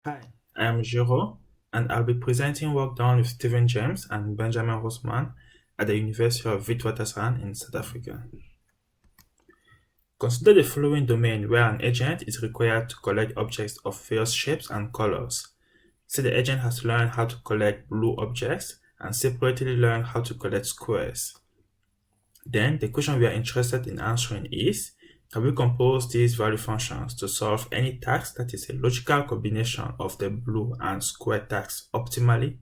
Hi, I am Jiro, and I'll be presenting work done with Stephen James and Benjamin Rosman at the University of Witwatersrand in South Africa. Consider the following domain where an agent is required to collect objects of various shapes and colors. Say the agent has learned how to collect blue objects and separately learned how to collect squares. Then the question we are interested in answering is, can we compose these value functions to solve any task that is a logical combination of the blue and square tasks optimally?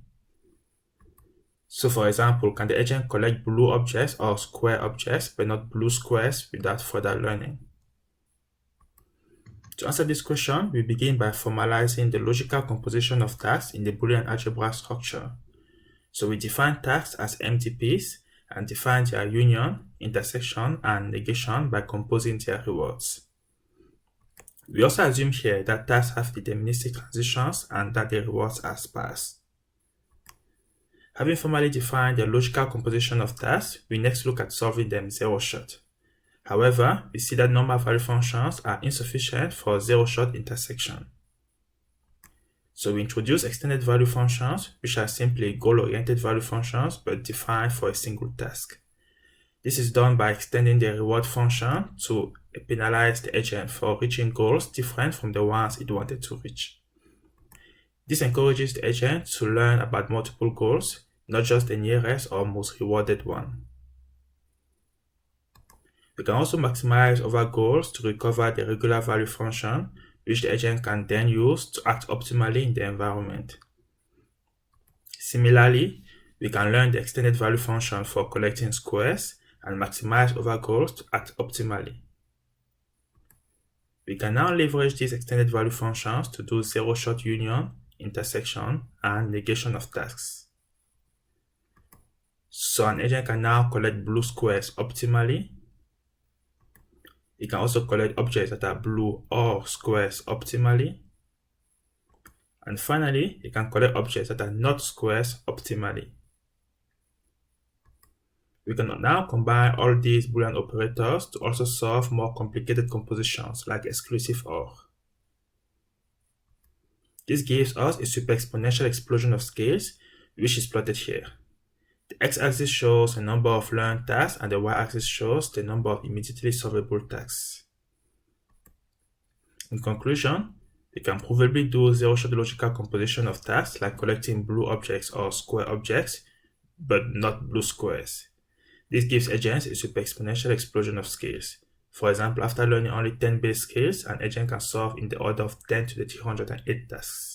So for example, can the agent collect blue objects or square objects but not blue squares without further learning? To answer this question, we begin by formalizing the logical composition of tasks in the Boolean algebra structure. So we define tasks as MTPs and define their union, intersection, and negation by composing their rewards. We also assume here that tasks have deterministic transitions and that the rewards are sparse. Having formally defined the logical composition of tasks, we next look at solving them zero-shot. However, we see that normal value functions are insufficient for zero-shot intersection. So we introduce extended value functions, which are simply goal-oriented value functions but defined for a single task. This is done by extending the reward function to penalize the agent for reaching goals different from the ones it wanted to reach. This encourages the agent to learn about multiple goals, not just the nearest or most rewarded one. We can also maximize over goals to recover the regular value function, which the agent can then use to act optimally in the environment. Similarly, we can learn the extended value function for collecting squares and maximize over goals to act optimally. We can now leverage these extended value functions to do zero-shot union, intersection, and negation of tasks. So an agent can now collect blue squares optimally. It can also collect objects that are blue or squares optimally. And finally, it can collect objects that are not squares optimally. We can now combine all these Boolean operators to also solve more complicated compositions like exclusive OR. This gives us a super exponential explosion of scales, which is plotted here. The x-axis shows the number of learned tasks and the y-axis shows the number of immediately solvable tasks. In conclusion, we can provably do zero-shot logical composition of tasks like collecting blue objects or square objects, but not blue squares. This gives agents a super exponential explosion of scales. For example, after learning only 10 base scales, an agent can solve in the order of 10 to the 308 tasks.